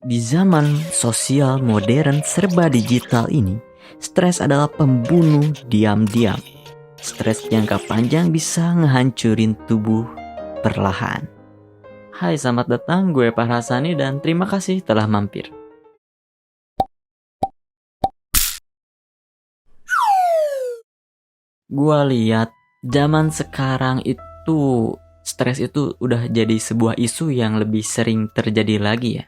Di zaman sosial modern serba digital ini, stres adalah pembunuh diam-diam. Stres jangka panjang bisa ngehancurin tubuh perlahan. Hai, selamat datang, gue Farhasani dan terima kasih telah mampir. Gue lihat zaman sekarang itu stres itu udah jadi sebuah isu yang lebih sering terjadi lagi ya,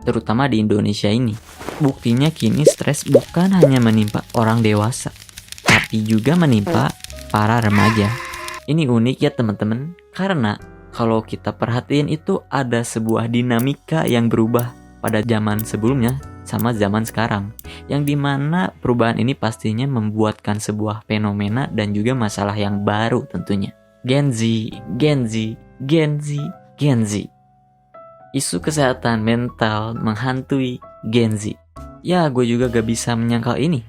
terutama di Indonesia ini. Buktinya kini stres bukan hanya menimpa orang dewasa, tapi juga menimpa para remaja. Ini unik ya teman-teman, karena kalau kita perhatiin itu ada sebuah dinamika yang berubah pada zaman sebelumnya sama zaman sekarang, yang dimana perubahan ini pastinya membuatkan sebuah fenomena dan juga masalah yang baru tentunya. Gen Z. Isu kesehatan mental menghantui Gen Z. Ya, gue juga gak bisa menyangkal ini,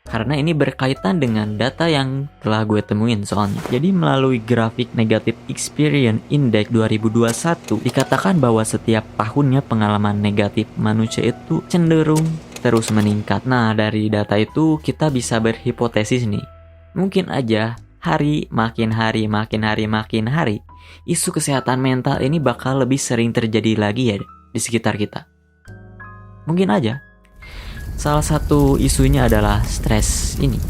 karena ini berkaitan dengan data yang telah gue temuin soalnya. Jadi melalui grafik Negative Experience Index 2021, dikatakan bahwa setiap tahunnya pengalaman negatif manusia itu cenderung terus meningkat. Nah, dari data itu kita bisa berhipotesis nih, mungkin aja makin hari, isu kesehatan mental ini bakal lebih sering terjadi lagi ya di sekitar kita. Mungkin aja. Salah satu isunya adalah stres ini.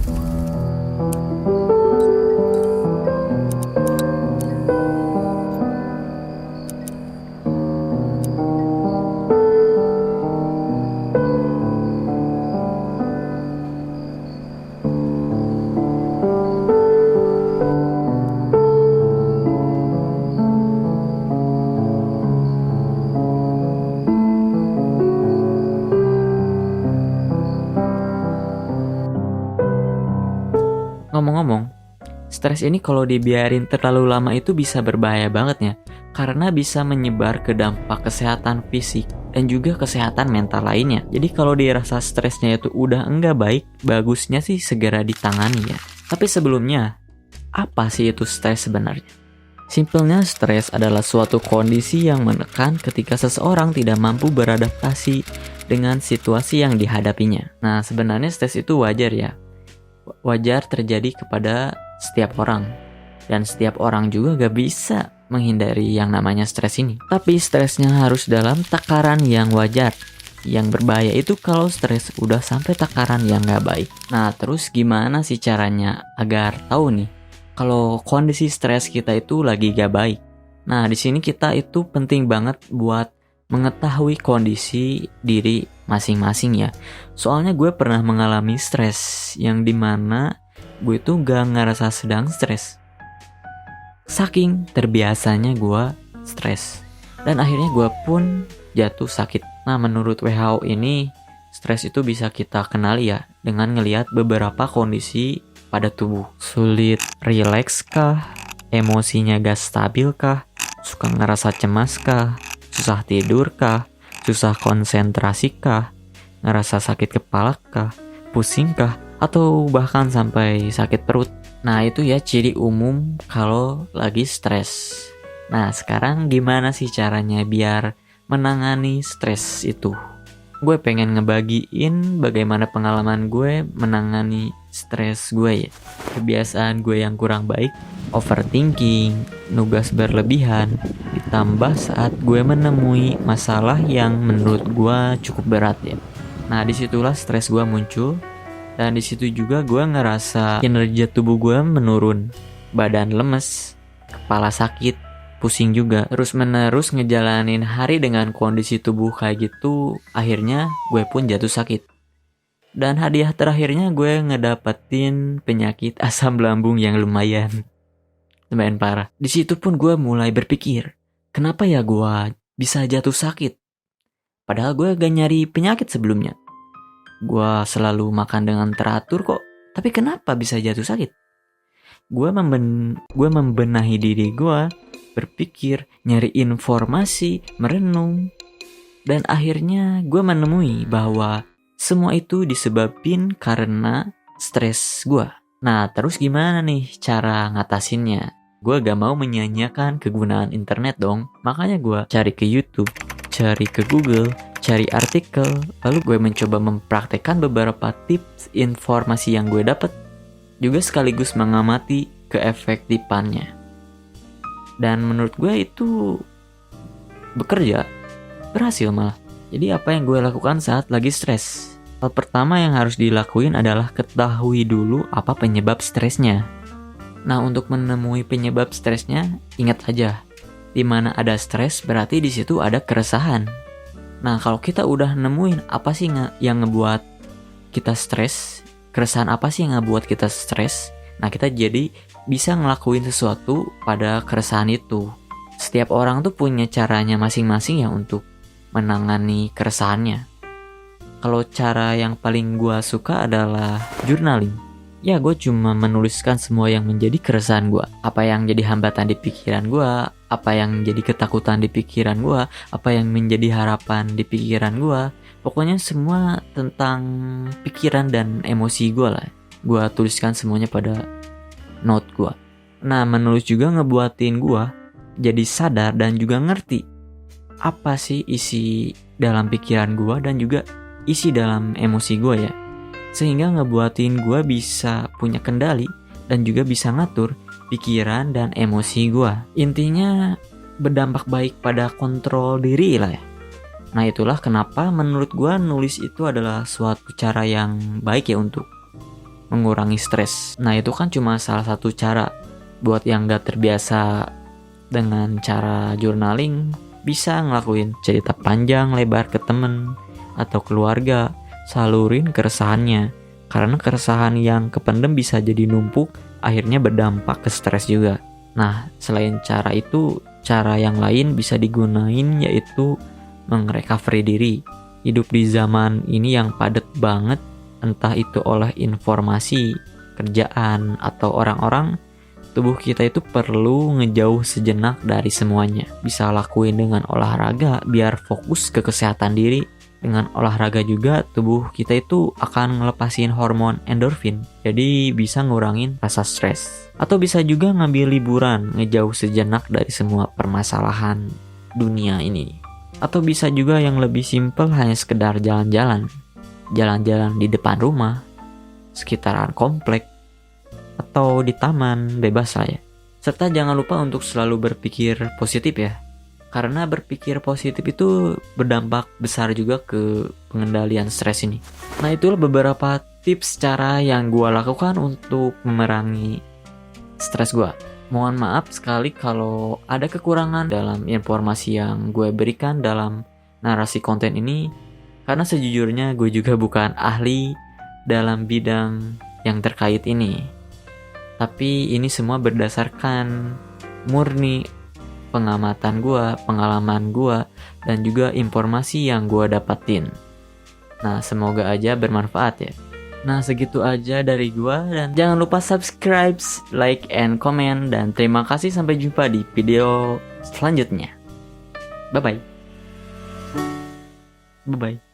Ngomong-ngomong, stres ini kalau dibiarin terlalu lama itu bisa berbahaya banget ya, karena bisa menyebar ke dampak kesehatan fisik dan juga kesehatan mental lainnya. Jadi kalau dirasa stresnya itu udah enggak baik, bagusnya sih segera ditangani ya. Tapi sebelumnya, apa sih itu stres sebenarnya? Simpelnya, stres adalah suatu kondisi yang menekan ketika seseorang tidak mampu beradaptasi dengan situasi yang dihadapinya. Nah, sebenarnya stres itu wajar ya. Wajar terjadi kepada setiap orang, dan setiap orang juga gak bisa menghindari yang namanya stres ini. Tapi stresnya harus dalam takaran yang wajar. Yang berbahaya itu kalau stres udah sampai takaran yang gak baik. Nah, terus gimana sih caranya agar tahu nih kalau kondisi stres kita itu lagi gak baik? Nah, di sini kita itu penting banget buat mengetahui kondisi diri masing-masing ya. Soalnya gue pernah mengalami stres yang dimana gue tuh gak ngerasa sedang stres, saking terbiasanya gue stres, dan akhirnya gue pun jatuh sakit. Nah, menurut WHO ini stres itu bisa kita kenali ya dengan ngelihat beberapa kondisi pada tubuh. Sulit rileks kah? Emosinya gak stabil kah? Suka ngerasa cemas kah? Susah tidur kah? Susah konsentrasi kah? Ngerasa sakit kepala kah? Pusing kah? Atau bahkan sampai sakit perut? Nah, itu ya ciri umum kalau lagi stres. Nah, sekarang gimana sih caranya biar menangani stres itu? Gue pengen ngebagiin bagaimana pengalaman gue menangani stres gue ya. Kebiasaan gue yang kurang baik, overthinking, nugas berlebihan, ditambah saat gue menemui masalah yang menurut gue cukup berat ya. Nah, disitulah stres gue muncul, dan disitu juga gue ngerasa kinerja tubuh gue menurun, badan lemes, kepala sakit, pusing juga. Terus menerus ngejalanin hari dengan kondisi tubuh kayak gitu, akhirnya gue pun jatuh sakit. Dan hadiah terakhirnya gue ngedapetin penyakit asam lambung yang lumayan parah. Di situ pun gue mulai berpikir, kenapa ya gue bisa jatuh sakit? Padahal gue gak nyari penyakit sebelumnya. Gue selalu makan dengan teratur kok, tapi kenapa bisa jatuh sakit? Gue membenahi diri gue, berpikir, nyari informasi, merenung, dan akhirnya gue menemui bahwa semua itu disebabin karena stres gue. Nah, terus gimana nih cara ngatasinnya? Gue gak mau menyanyiakan kegunaan internet dong. Makanya gue cari ke YouTube, cari ke Google, cari artikel, lalu gue mencoba mempraktekkan beberapa tips informasi yang gue dapat, juga sekaligus mengamati keefektifannya. Dan menurut gue itu bekerja, berhasil malah. Jadi apa yang gue lakukan saat lagi stres? Hal pertama yang harus dilakuin adalah ketahui dulu apa penyebab stresnya. Nah, untuk menemui penyebab stresnya, ingat aja, di mana ada stres berarti di situ ada keresahan. Nah, kalau kita udah nemuin apa sih yang ngebuat kita stres, keresahan apa sih yang ngebuat kita stres, nah kita jadi bisa ngelakuin sesuatu pada keresahan itu. Setiap orang tuh punya caranya masing-masing ya untuk menangani keresahannya. Kalau cara yang paling gue suka adalah journaling. Ya, gue cuma menuliskan semua yang menjadi keresahan gue. Apa yang jadi hambatan di pikiran gue, apa yang jadi ketakutan di pikiran gue, apa yang menjadi harapan di pikiran gue. Pokoknya semua tentang pikiran dan emosi gue lah. Gue tuliskan semuanya pada note gue. Nah, menulis juga ngebuatin gue jadi sadar dan juga ngerti apa sih isi dalam pikiran gue dan juga isi dalam emosi gue ya. Sehingga ngebuatin gue bisa punya kendali dan juga bisa ngatur pikiran dan emosi gue. Intinya berdampak baik pada kontrol diri lah ya. Nah, itulah kenapa menurut gue nulis itu adalah suatu cara yang baik ya untuk mengurangi stres. Nah, itu kan cuma salah satu cara. Buat yang gak terbiasa dengan cara journaling, bisa ngelakuin cerita panjang lebar ke temen atau keluarga, salurin keresahannya. Karena keresahan yang kependem bisa jadi numpuk, akhirnya berdampak ke stres juga. Nah, selain cara itu, cara yang lain bisa digunain yaitu mengrecovery diri. Hidup di zaman ini yang padat banget, entah itu oleh informasi, kerjaan, atau orang-orang, tubuh kita itu perlu ngejauh sejenak dari semuanya. Bisa lakuin dengan olahraga biar fokus ke kesehatan diri. Dengan olahraga juga tubuh kita itu akan ngelepasin hormon endorfin, jadi bisa ngurangin rasa stres. Atau bisa juga ngambil liburan, ngejauh sejenak dari semua permasalahan dunia ini. Atau bisa juga yang lebih simpel, hanya sekedar jalan-jalan di depan rumah, sekitaran komplek, atau di taman, bebas lah ya. Serta jangan lupa untuk selalu berpikir positif ya. Karena berpikir positif itu berdampak besar juga ke pengendalian stres ini. Nah, itulah beberapa tips cara yang gue lakukan untuk memerangi stres gue. Mohon maaf sekali kalau ada kekurangan dalam informasi yang gue berikan dalam narasi konten ini. Karena sejujurnya gue juga bukan ahli dalam bidang yang terkait ini. Tapi ini semua berdasarkan murni pengamatan gue, pengalaman gue, dan juga informasi yang gue dapatin. Nah, semoga aja bermanfaat ya. Nah, segitu aja dari gue, dan jangan lupa subscribe, like, and comment, dan terima kasih, sampai jumpa di video selanjutnya. Bye-bye. Bye-bye.